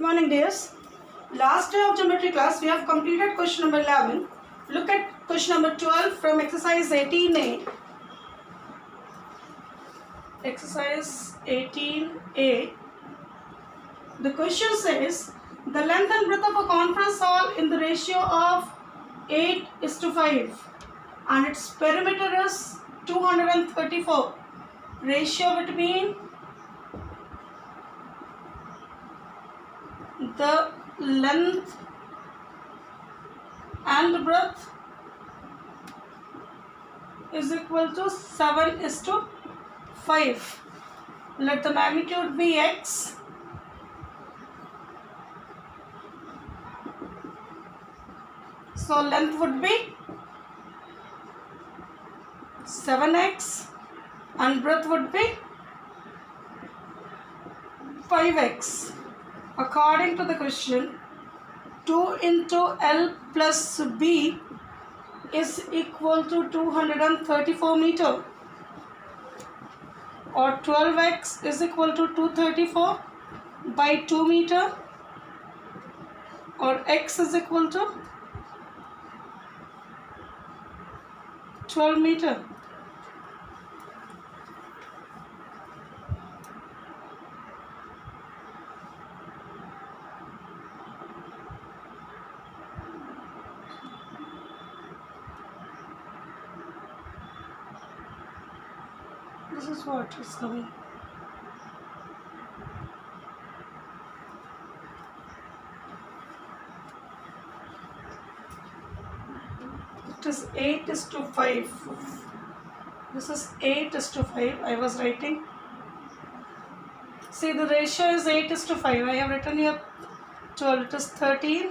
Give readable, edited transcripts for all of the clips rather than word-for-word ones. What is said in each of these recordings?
morning, dears. Last day of geometry class, we have completed question number 11. Look at question number 12 from exercise 18A. Exercise 18A. The question says, the length and breadth of a conference hall in the ratio of 8:5 and its perimeter is 234. Ratio between the length and breadth is equal to 7:5. Let the magnitude be x. So length would be 7x and breadth would be 5x. According to the question, 2 into L plus B is equal to 234 meter, or 12x is equal to 234 by 2 meter, or x is equal to 12 meter. This is what is coming. It is 8:5. This is 8:5. I was writing. See, the ratio is 8:5. I have written here 12. It is 13,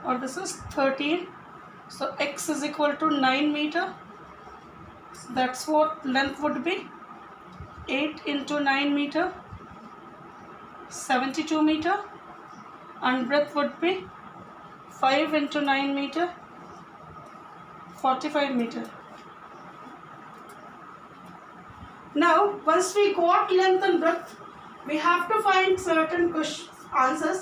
or this is 13. So x is equal to 9 meter. So that's what length would be. 8 into 9 meter, 72 meter, and breadth would be 5 into 9 meter, 45 meter. Now, once we got length and breadth, we have to find certain answers.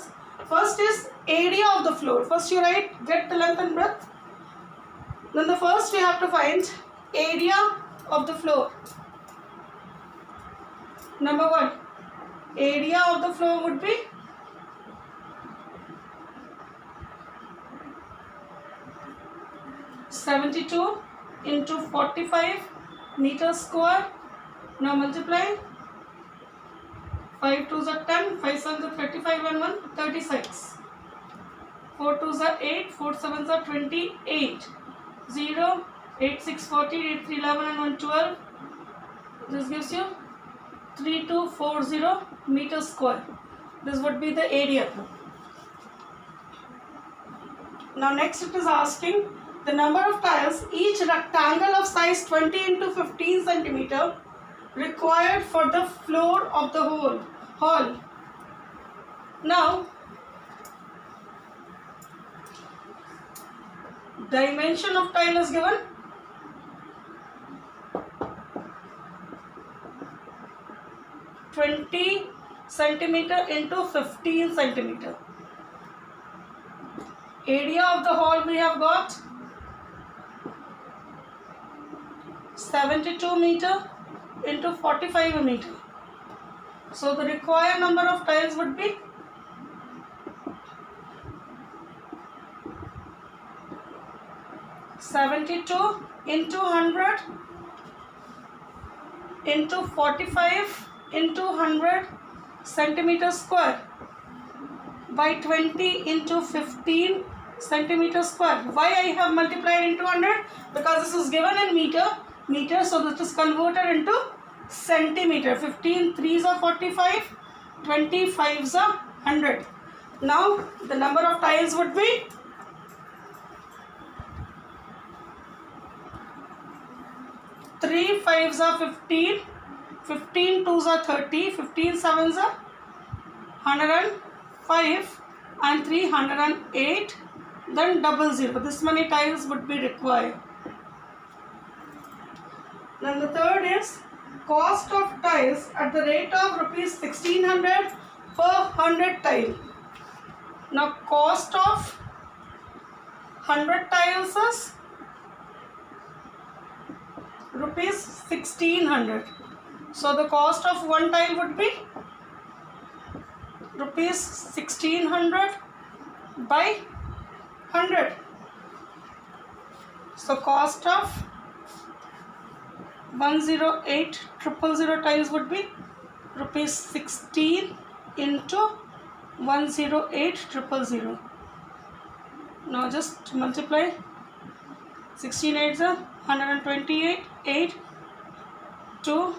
First is area of the floor. First you write, get the length and breadth. Then the first we have to find area of the floor. Number 1, area of the floor would be 72 into 45 meter square. Now multiply. 5 2s are 10, 5 7s are 35, and 1 36. 4 2s are 8, 4 7s are 28. 0, 8 6 40, 8 3 11, and 1 12. This gives you 3240 meter square. This would be the area. Now next it is asking the number of tiles, each rectangle of size 20 into 15 centimeter required for the floor of the whole hall. Now dimension of tile is given. centimeter into 15 centimeter. Area of the hall we have got 72 meter into 45 meter. So the required number of tiles would be 72 into 100 into 45 into 100 centimeter square by 20 into 15 centimeter square. Why I have multiplied into 100? Because this is given in meter, so this is converted into centimeter. 15 3s are 45, 25s are 100. Now the number of tiles would be 3 5s are 15, 15 2s are 30, 15 7s are 105, and 308. Then 00. This many tiles would be required. Then the third is cost of tiles at the rate of rupees 1600 per 100 tile. Now cost of 100 tiles is rupees 1600. So the cost of one tile would be rupees 1600 by 100. So cost of 108,000 tiles would be rupees 16 into 108,000. Now just multiply 16 8s are 128, 8 to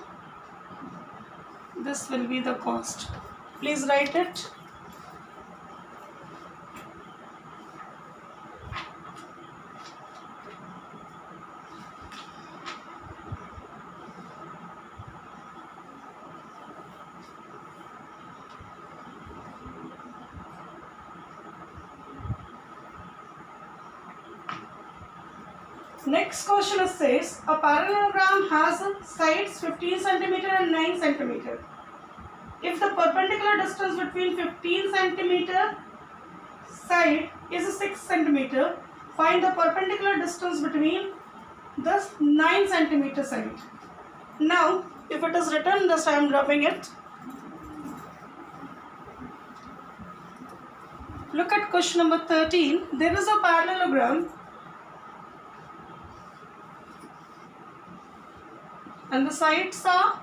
this will be the cost. Please write it. Next question says a parallelogram has sides 15 cm and 9 cm. If the perpendicular distance between 15 cm side is 6 cm, find the perpendicular distance between the 9 cm side. Now, if it is written, thus I am dropping it. Look at question number 13. There is a parallelogram and the sides are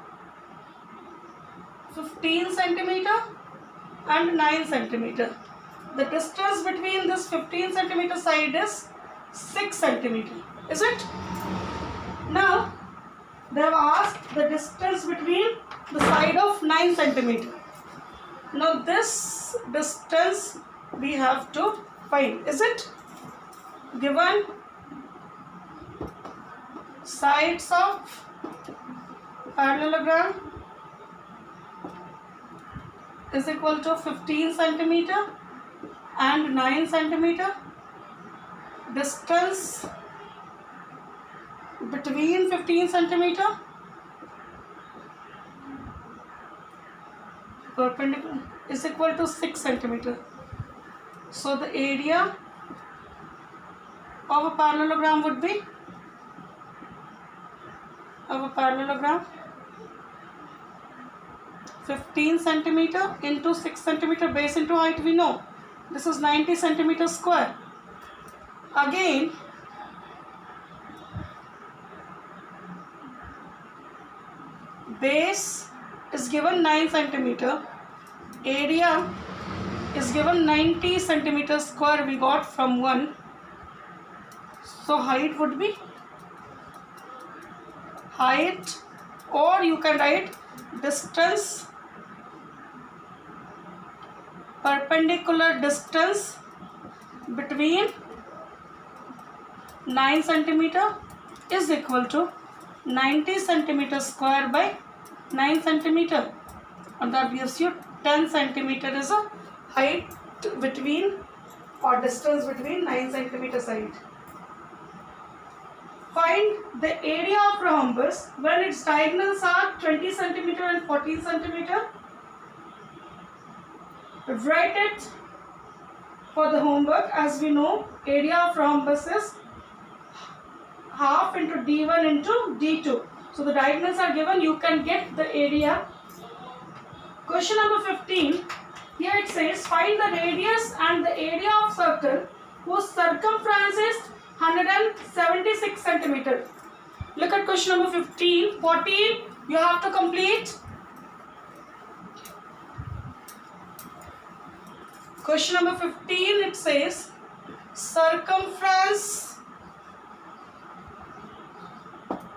15 cm and 9 cm. The distance between this 15 cm side is 6 cm. Is it? Now, they have asked the distance between the side of 9 cm. Now, this distance we have to find. Is it? Given sides of parallelogram is equal to 15 cm and 9 cm. Distance between 15 cm perpendicular is equal to 6 cm. So the area of a parallelogram would be 15 cm into 6 cm base into height, we know this is 90 cm square. Again, base is given 9 cm, area is given 90 cm square we got from 1. So height would be height, or you can write distance, perpendicular distance between 9 cm is equal to 90 cm square by 9 cm, and that gives you 10 cm is a height between or distance between 9 cm side. Find the area of rhombus when its diagonals are 20 cm and 14 cm. Write it for the homework. As we know, area of rhombus is half into d1 into d2. So the diagonals are given, you can get the area. Question number 15. Here it says find the radius and the area of circle whose circumference is 176 cm. Look at question number 15. 14 you have to complete. Question number 15, it says circumference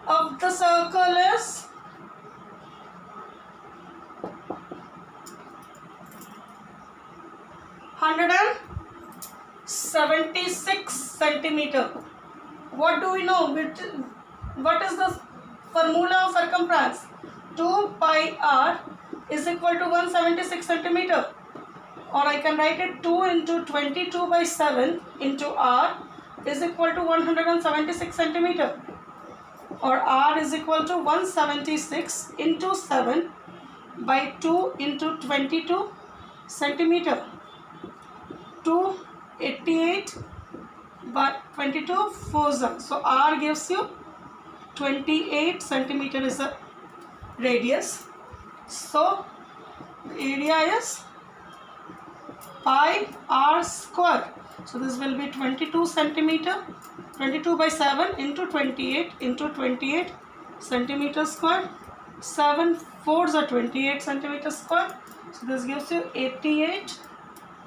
of the circle is 176 centimeter. What do we know? What is the formula of circumference? 2 pi r is equal to 176 centimeter. Or I can write it 2 into 22 by 7 into r is equal to 176 centimeter. Or r is equal to 176 into 7 by 2 into 22 centimeter. 2 288 by 22 fours. So R gives you 28 centimeter is the radius. So the area is pi r square. So this will be 22 centimeter, 22 by 7 into 28 centimeter square. 7 fours are 28 centimeter square. So this gives you 88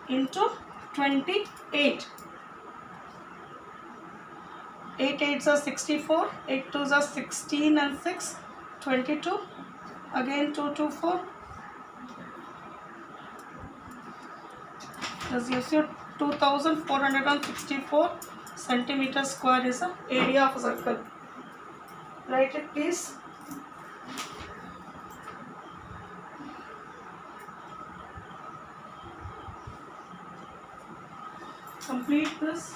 into 28. 8 8s are 64, 8 2s are 16 and 6, 22. Again 2 2 4. This gives you 2464 centimeter square is the area of a circle. Write it please. Complete this.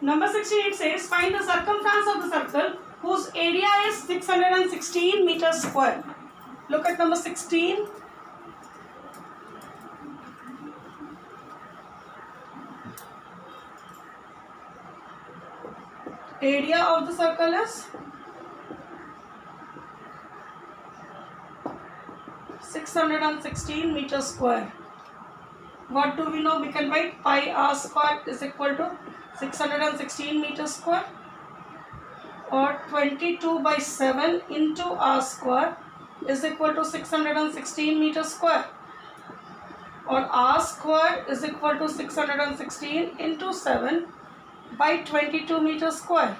Number 68 says find the circumference of the circle whose area is 616 meters square. Look at number 16. Area of the circle is 616 meters square. What do we know? We can write pi r square is equal to 616 meters square, or 22 by 7 into r square is equal to 616 meters square, or r square is equal to 616 into 7 by 22 meters square.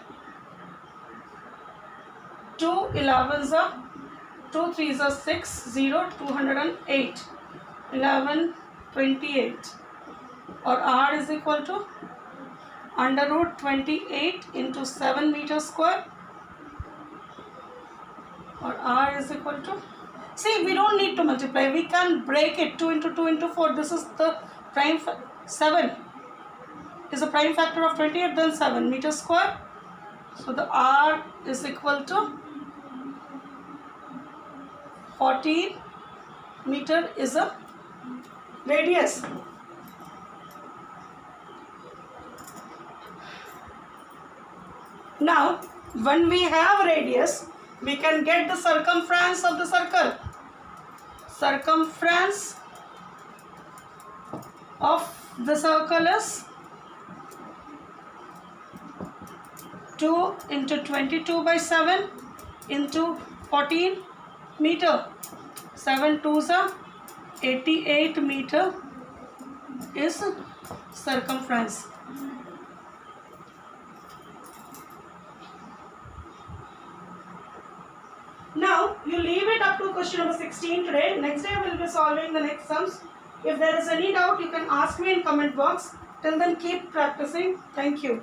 2 11s are 2 3s are 6, 0, 208, 11, 28, or r is equal to under root 28 into 7 meters square, or r is equal to, see, we don't need to multiply, we can break it. 2 into 2 into 4, this is the prime, 7 is a prime factor of 28, then 7 meters square. So the r is equal to 14 meter is a radius. Now, when we have radius, we can get the circumference of the circle. Circumference of the circle is 2 into 22 by 7 into 14 meter. 7 2s are 88 meter is circumference. Now, you leave it up to question number 16 today. Next day we will be solving the next sums. If there is any doubt, you can ask me in comment box. Till then, keep practicing. Thank you.